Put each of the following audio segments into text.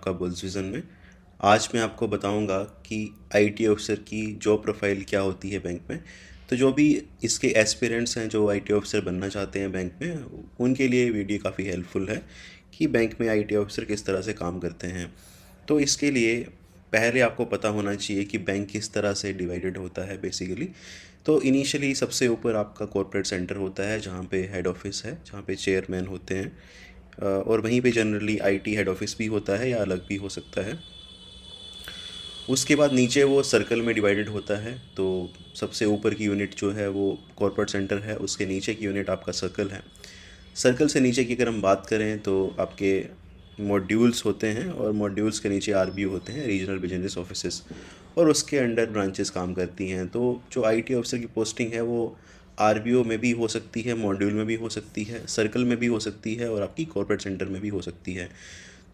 का bulls vision में। आज मैं आपको बताऊंगा कि आईटी ऑफिसर की जॉब प्रोफाइल क्या होती है बैंक में। तो जो भी इसके एस्पिरेंट्स हैं जो आईटी ऑफिसर बनना चाहते हैं बैंक में, उनके लिए वीडियो काफ़ी हेल्पफुल है कि बैंक में आईटी ऑफिसर किस तरह से काम करते हैं। तो इसके लिए पहले आपको पता होना चाहिए कि बैंक किस तरह से डिवाइडेड होता है बेसिकली। तो इनिशियली सबसे ऊपर आपका कॉर्पोरेट सेंटर होता है जहाँ पे हेड ऑफिस है, जहाँ पे चेयरमैन होते हैं। और वहीं पे जनरली आईटी हेड ऑफिस भी होता है या अलग भी हो सकता है। उसके बाद नीचे वो सर्कल में डिवाइडेड होता है। तो सबसे ऊपर की यूनिट जो है वो कॉर्पोरेट सेंटर है, उसके नीचे की यूनिट आपका सर्कल है। सर्कल से नीचे की अगर हम बात करें तो आपके मॉड्यूल्स होते हैं, और मॉड्यूल्स के नीचे आरबीओ होते हैं, रीजनल बिजनेस ऑफिसेस, और उसके अंडर ब्रांचेस काम करती हैं। तो जो आईटी ऑफिसर की पोस्टिंग है वो आरबीओ में भी हो सकती है, मॉड्यूल में भी हो सकती है, सर्कल में भी हो सकती है, और आपकी कॉर्पोरेट सेंटर में भी हो सकती है।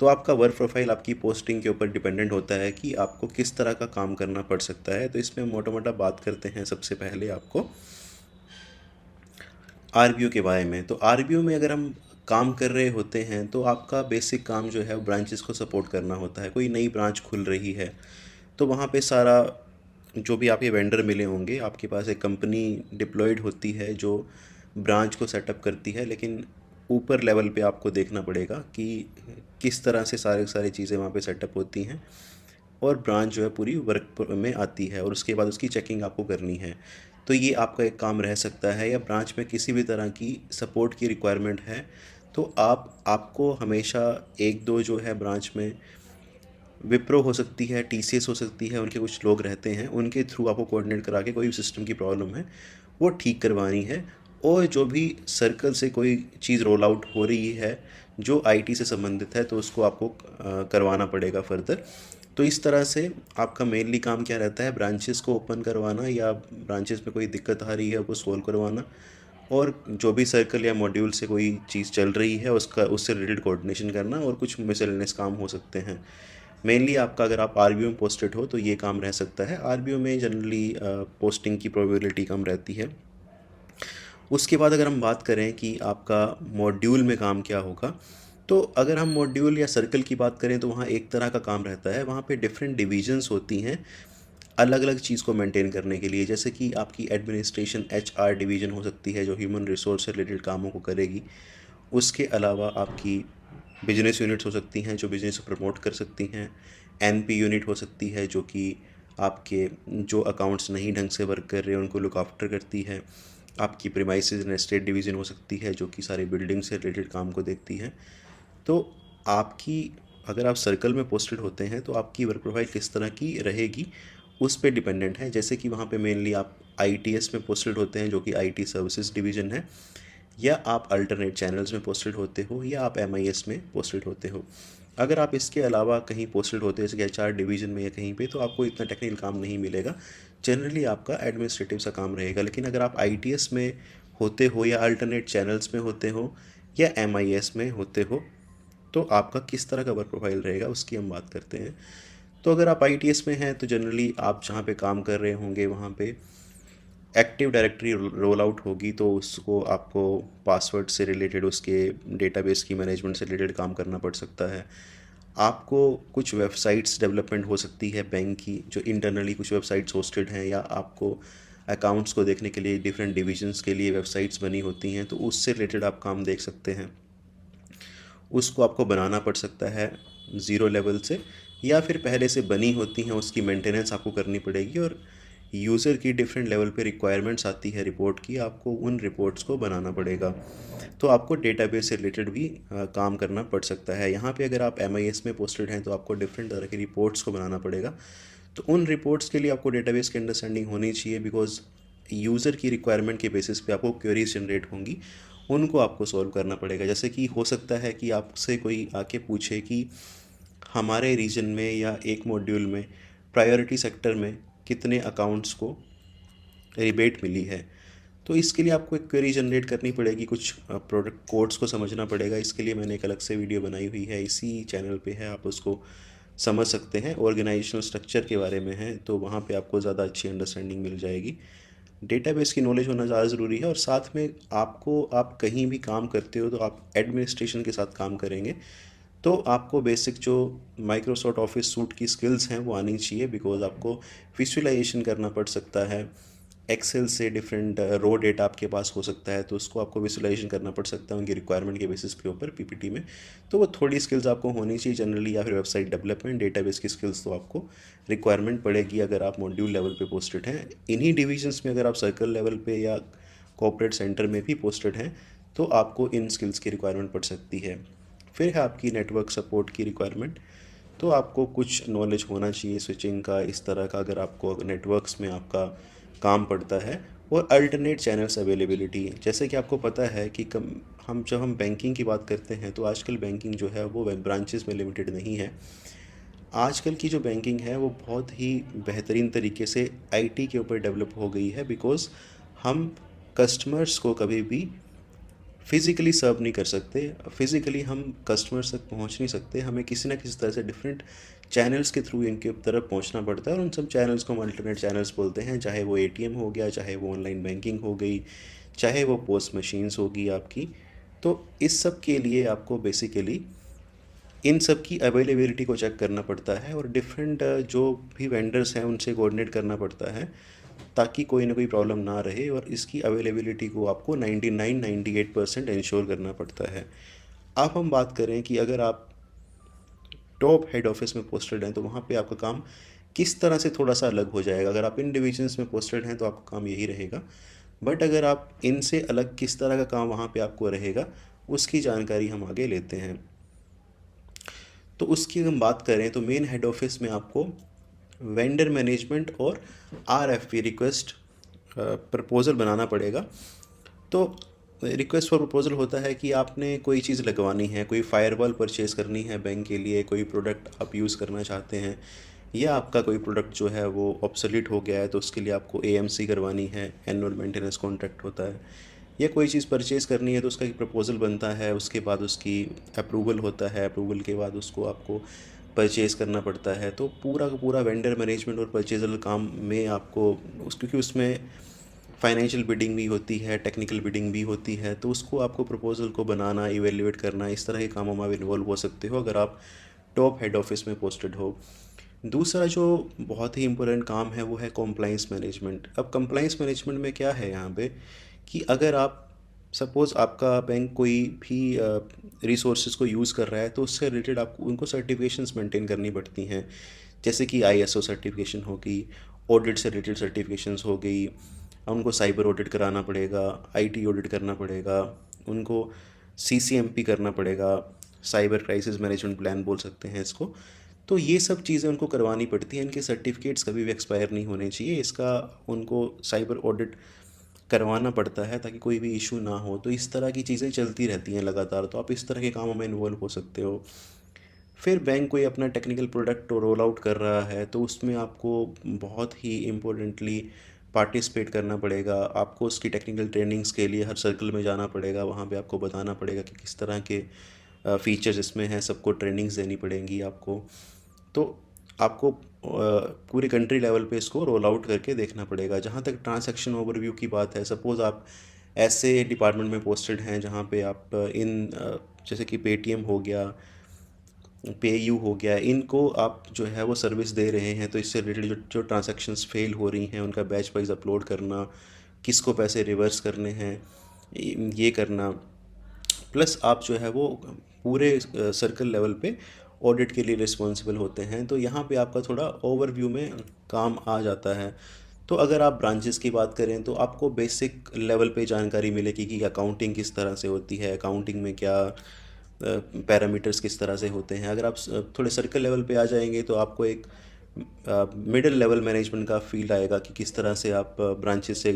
तो आपका वर्क प्रोफाइल आपकी पोस्टिंग के ऊपर डिपेंडेंट होता है कि आपको किस तरह का काम करना पड़ सकता है। तो इसमें मोटा मोटा बात करते हैं सबसे पहले आपको आरबीओ के बारे में। तो आरबीओ में अगर हम काम कर रहे होते हैं तो आपका बेसिक काम जो है ब्रांचेस को सपोर्ट करना होता है। कोई नई ब्रांच खुल रही है तो वहाँ पे सारा जो भी आपके वेंडर मिले होंगे, आपके पास एक कंपनी डिप्लॉयड होती है जो ब्रांच को सेटअप करती है। लेकिन ऊपर लेवल पे आपको देखना पड़ेगा कि किस तरह से सारी सारी चीज़ें वहाँ पे सेटअप होती हैं, और ब्रांच जो है पूरी वर्क में आती है, और उसके बाद उसकी चेकिंग आपको करनी है। तो ये आपका एक काम रह सकता है। या ब्रांच में किसी भी तरह की सपोर्ट की रिक्वायरमेंट है तो आपको हमेशा एक दो जो है ब्रांच में विप्रो हो सकती है, टीसीएस हो सकती है, उनके कुछ लोग रहते हैं, उनके थ्रू आपको कोऑर्डिनेट करा के कोई भी सिस्टम की प्रॉब्लम है वो ठीक करवानी है। और जो भी सर्कल से कोई चीज़ रोल आउट हो रही है जो आईटी से संबंधित है तो उसको आपको करवाना पड़ेगा फर्दर। तो इस तरह से आपका मेनली काम क्या रहता है, ब्रांचेस को ओपन करवाना या ब्रांचेस में कोई दिक्कत आ रही है वो सॉल्व करवाना, और जो भी सर्कल या मॉड्यूल से कोई चीज़ चल रही है उसका उससे रिलेटेड कोऑर्डिनेशन करना, और कुछ मिसलेनियस काम हो सकते हैं। मेनली आपका अगर आप आरबीओ में पोस्टेड हो तो ये काम रह सकता है। आरबीओ में जनरली पोस्टिंग की प्रोबेबिलिटी कम रहती है। उसके बाद अगर हम बात करें कि आपका मॉड्यूल में काम क्या होगा, तो अगर हम मॉड्यूल या सर्कल की बात करें तो वहाँ एक तरह का काम रहता है। वहाँ पे डिफरेंट डिविजन्स होती हैं अलग अलग चीज़ को मेंटेन करने के लिए। जैसे कि आपकी एडमिनिस्ट्रेशन एचआर डिवीज़न हो सकती है जो ह्यूमन रिसोर्स से रिलेटेड कामों को करेगी। उसके अलावा आपकी बिजनेस यूनिट्स हो सकती हैं जो बिजनेस को प्रमोट कर सकती हैं। एनपी यूनिट हो सकती है जो कि आपके जो अकाउंट्स नहीं ढंग से वर्क कर रहे हैं उनको लुक आफ्टर करती है। आपकी प्रीमाइसेस एंड एस्टेट डिवीज़न हो सकती है जो कि सारे बिल्डिंग से रिलेटेड काम को देखती है। तो आपकी अगर आप सर्कल में पोस्टेड होते हैं तो आपकी वर्क प्रोफाइल किस तरह की रहेगी उस पे डिपेंडेंट है। जैसे कि वहाँ पे मेनली आप आईटीएस में पोस्टेड होते हैं जो कि आईटी सर्विसेज डिवीज़न है, या आप अल्टरनेट चैनल्स में पोस्टेड होते हो, या आप एमआईएस में पोस्टेड होते हो। अगर आप इसके अलावा कहीं पोस्टेड होते हैं जैसे कि एचआर डिवीज़न में या कहीं पे, तो आपको इतना टेक्निकल काम नहीं मिलेगा। जनरली आपका एडमिनिस्ट्रेटिव सा काम रहेगा। लेकिन अगर आप आईटीएस में होते हो या अल्टरनेट चैनल्स में होते हो या एमआईएस में होते हो तो आपका किस तरह का वर्क प्रोफाइल रहेगा उसकी हम बात करते हैं। तो अगर आप आईटीएस में हैं तो जनरली आप जहाँ पे काम कर रहे होंगे वहाँ पे एक्टिव डायरेक्टरी रोल आउट होगी, तो उसको आपको पासवर्ड से रिलेटेड उसके डेटाबेस की मैनेजमेंट से रिलेटेड काम करना पड़ सकता है। आपको कुछ वेबसाइट्स डेवलपमेंट हो सकती है बैंक की, जो इंटरनली कुछ वेबसाइट्स होस्टेड हैं, या आपको अकाउंट्स को देखने के लिए डिफरेंट डिविजन्स के लिए वेबसाइट्स बनी होती हैं तो उससे रिलेटेड आप काम देख सकते हैं। उसको आपको बनाना पड़ सकता है ज़ीरो लेवल से, या फिर पहले से बनी होती हैं उसकी मेंटेनेंस आपको करनी पड़ेगी। और यूज़र की डिफरेंट लेवल पे रिक्वायरमेंट्स आती है रिपोर्ट की, आपको उन रिपोर्ट्स को बनाना पड़ेगा। तो आपको डेटाबेस से रिलेटेड भी काम करना पड़ सकता है। यहाँ पे अगर आप एमआईएस में पोस्टेड हैं तो आपको डिफरेंट तरह की रिपोर्ट्स को बनाना पड़ेगा। तो उन रिपोर्ट्स के लिए आपको डेटाबेस की अंडरस्टैंडिंग होनी चाहिए, बिकॉज यूज़र की रिक्वायरमेंट के बेसिस पे आपको क्वेरीज जनरेट होंगी, उनको आपको सॉल्व करना पड़ेगा। जैसे कि हो सकता है कि आपसे कोई आके पूछे कि हमारे रीजन में या एक मॉड्यूल में प्रायोरिटी सेक्टर में कितने अकाउंट्स को रिबेट मिली है। तो इसके लिए आपको एक क्वेरी जनरेट करनी पड़ेगी, कुछ प्रोडक्ट कोड्स को समझना पड़ेगा। इसके लिए मैंने एक अलग से वीडियो बनाई हुई है, इसी चैनल पे है, आप उसको समझ सकते हैं। ऑर्गेनाइजेशनल स्ट्रक्चर के बारे में है तो वहाँ पे आपको ज़्यादा अच्छी अंडरस्टैंडिंग मिल जाएगी। डेटाबेस की नॉलेज होना ज़्यादा ज़रूरी है। और साथ में आपको, आप कहीं भी काम करते हो तो आप एडमिनिस्ट्रेशन के साथ काम करेंगे तो आपको बेसिक जो माइक्रोसॉफ्ट ऑफिस सूट की स्किल्स हैं वो आनी चाहिए, बिकॉज आपको विजुअलाइजेशन करना पड़ सकता है। एक्सेल से डिफरेंट रो डेटा आपके पास हो सकता है, तो उसको आपको विजुअलाइजेशन करना पड़ सकता है उनकी रिक्वायरमेंट के बेसिस के ऊपर पीपीटी में। तो वो थोड़ी स्किल्स आपको होनी चाहिए जनरली, या फिर वेबसाइट डेवलपमेंट, डेटाबेस की स्किल्स तो आपको रिक्वायरमेंट पड़ेगी अगर आप मॉड्यूल लेवल पे पोस्टेड हैं। इन्हीं डिविजन्स में अगर आप सर्कल लेवल पे या कॉर्पोरेट सेंटर में भी पोस्टेड हैं तो आपको इन स्किल्स की रिक्वायरमेंट पड़ सकती है। फिर है आपकी नेटवर्क सपोर्ट की रिक्वायरमेंट। तो आपको कुछ नॉलेज होना चाहिए स्विचिंग का, इस तरह का, अगर आपको नेटवर्क्स में आपका काम पड़ता है। और अल्टरनेट चैनल्स अवेलेबिलिटी, जैसे कि आपको पता है कि जब हम बैंकिंग की बात करते हैं तो आजकल बैंकिंग जो है वो ब्रांचेस में लिमिटेड नहीं है। आजकल की जो बैंकिंग है वो बहुत ही बेहतरीन तरीके से आईटी के ऊपर डेवलप हो गई है, बिकॉज़ हम कस्टमर्स को कभी भी फिज़िकली सर्व नहीं कर सकते। फिज़िकली हम कस्टमर्स तक पहुंच नहीं सकते, हमें किसी ना किसी तरह से डिफरेंट चैनल्स के थ्रू इनके तरफ पहुंचना पड़ता है, और उन सब चैनल्स को हम अल्टरनेट चैनल्स बोलते हैं। चाहे वो एटीएम हो गया, चाहे वो ऑनलाइन बैंकिंग हो गई, चाहे वो पोस्ट मशीन्स होगी आपकी। तो इस सब के लिए आपको बेसिकली इन सब की अवेलेबिलिटी को चेक करना पड़ता है, और डिफरेंट जो भी वेंडर्स हैं उनसे कोऑर्डिनेट करना पड़ता है, ताकि कोई ना कोई प्रॉब्लम ना रहे, और इसकी अवेलेबिलिटी को आपको 98% इंश्योर करना पड़ता है। अब हम बात करें कि अगर आप टॉप हेड ऑफिस में पोस्टेड हैं तो वहाँ पे आपका काम किस तरह से थोड़ा सा अलग हो जाएगा। अगर आप इन डिविजन्स में पोस्टेड हैं तो आपका काम यही रहेगा, बट अगर आप इनसे अलग किस तरह का काम वहाँ पे आपको रहेगा, उसकी जानकारी हम आगे लेते हैं। तो उसकी हम बात करें तो मेन हेड ऑफिस में आपको वेंडर मैनेजमेंट और आरएफपी रिक्वेस्ट प्रपोज़ल बनाना पड़ेगा। तो रिक्वेस्ट फॉर प्रपोज़ल होता है कि आपने कोई चीज़ लगवानी है, कोई फायरवॉल परचेज़ करनी है बैंक के लिए, कोई प्रोडक्ट आप यूज़ करना चाहते हैं, या आपका कोई प्रोडक्ट जो है वो ऑब्सोलीट हो गया है तो उसके लिए आपको एएमसी करवानी है, एनुअल मेंटेनेंस कॉन्ट्रैक्ट होता है, या कोई चीज़ परचेज़ करनी है तो उसका एक प्रपोज़ल बनता है, उसके बाद उसकी अप्रूवल होता है, अप्रूवल के बाद उसको आपको परचेज़ करना पड़ता है। तो पूरा का पूरा वेंडर मैनेजमेंट और परचेज़ल काम में आपको क्योंकि उसमें फाइनेंशियल बिडिंग भी होती है, टेक्निकल बिडिंग भी होती है, तो उसको आपको प्रपोज़ल को बनाना, इवेल्युएट करना, इस तरह के कामों में आप इन्वॉल्व हो सकते हो अगर आप टॉप हेड ऑफिस में पोस्टेड हो। दूसरा जो बहुत ही इम्पोर्टेंट काम है वो है कॉम्प्लाइंस मैनेजमेंट। अब कंप्लाइंस मैनेजमेंट में क्या है यहाँ पे कि अगर आप सपोज़ आपका बैंक कोई भी रिसोर्सेज को यूज़ कर रहा है तो उससे रिलेटेड आपको उनको सर्टिफिकेशंस मेंटेन करनी पड़ती हैं, जैसे कि आईएसओ सर्टिफिकेशन होगी, ऑडिट से रिलेटेड सर्टिफिकेशंस हो गई, उनको साइबर ऑडिट कराना पड़ेगा, आईटी ऑडिट करना पड़ेगा, उनको सीसीएमपी करना पड़ेगा, साइबर क्राइसिस मैनेजमेंट प्लान बोल सकते हैं इसको। तो ये सब चीज़ें उनको करवानी पड़ती हैं, इनके सर्टिफिकेट्स कभी भी एक्सपायर नहीं होने चाहिए, इसका उनको साइबर ऑडिट करवाना पड़ता है ताकि कोई भी इशू ना हो। तो इस तरह की चीज़ें चलती रहती हैं लगातार, तो आप इस तरह के कामों में इन्वॉल्व हो सकते हो। फिर बैंक कोई अपना टेक्निकल प्रोडक्ट रोल आउट कर रहा है तो उसमें आपको बहुत ही इम्पोर्टेंटली पार्टिसिपेट करना पड़ेगा। आपको उसकी टेक्निकल ट्रेनिंग्स के लिए हर सर्कल में जाना पड़ेगा, वहाँ पे आपको बताना पड़ेगा कि किस तरह के फ़ीचर्स इसमें हैं, सबको ट्रेनिंग्स देनी पड़ेंगी आपको। तो आपको पूरी कंट्री लेवल पे इसको रोल आउट करके देखना पड़ेगा। जहाँ तक ट्रांजैक्शन ओवरव्यू की बात है, सपोज़ आप ऐसे डिपार्टमेंट में पोस्टेड हैं जहाँ पे आप जैसे कि पेटीएम हो गया, पेयू हो गया, इनको आप जो है वो सर्विस दे रहे हैं, तो इससे रिलेटेड जो जो ट्रांजैक्शंस फेल हो रही हैं उनका बैच वाइज अपलोड करना, किसको पैसे रिवर्स करने हैं, ये करना, प्लस आप जो है वो पूरे सर्कल लेवल पे ऑडिट के लिए रिस्पॉन्सिबल होते हैं। तो यहाँ पे आपका थोड़ा ओवरव्यू में काम आ जाता है। तो अगर आप ब्रांचेस की बात करें तो आपको बेसिक लेवल पे जानकारी मिलेगी कि अकाउंटिंग किस तरह से होती है, अकाउंटिंग में क्या पैरामीटर्स किस तरह से होते हैं। अगर आप थोड़े सर्कल लेवल पे आ जाएंगे तो आपको एक मिडिल लेवल मैनेजमेंट का फील आएगा कि किस तरह से आप ब्रांचेस से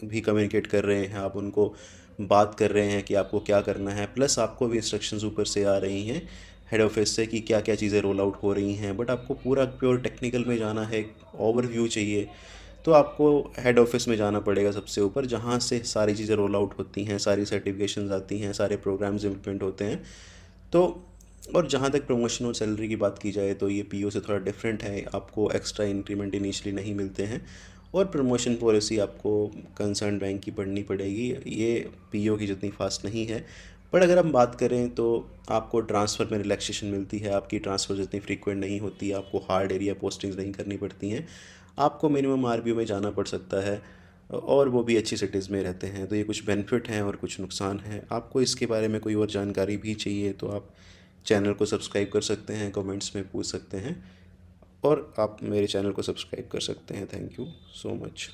भी कम्युनिकेट कर रहे हैं, आप उनको बात कर रहे हैं कि आपको क्या करना है, प्लस आपको भी इंस्ट्रक्शंस ऊपर से आ रही हैं हेड ऑफिस से कि क्या क्या चीज़ें रोल आउट हो रही हैं। बट आपको पूरा प्योर टेक्निकल में जाना है, ओवरव्यू चाहिए, तो आपको हेड ऑफिस में जाना पड़ेगा सबसे ऊपर, जहाँ से सारी चीज़ें रोल आउट होती हैं, सारी सर्टिफिकेशंस आती हैं, सारे प्रोग्राम्स इम्प्लीमेंट होते हैं। तो और जहाँ तक प्रमोशन और सैलरी की बात की जाए तो ये पीओ से थोड़ा डिफरेंट है, आपको एक्स्ट्रा इंक्रीमेंट इनिशियली नहीं मिलते हैं, और प्रमोशन पॉलिसी आपको कंसर्न बैंक की पढ़नी पड़ेगी, ये पीओ की जितनी फास्ट नहीं है। बट अगर हम बात करें तो आपको ट्रांसफ़र में रिलैक्सेशन मिलती है, आपकी ट्रांसफ़र इतनी फ्रीक्वेंट नहीं होती, आपको हार्ड एरिया पोस्टिंग्स नहीं करनी पड़ती हैं, आपको मिनिमम आरबीओ में जाना पड़ सकता है, और वो भी अच्छी सिटीज़ में रहते हैं। तो ये कुछ बेनिफिट हैं और कुछ नुकसान हैं। आपको इसके बारे में कोई और जानकारी भी चाहिए तो आप चैनल को सब्सक्राइब कर सकते हैं, कमेंट्स में पूछ सकते हैं, और आप मेरे चैनल को सब्सक्राइब कर सकते हैं। Thank you so much.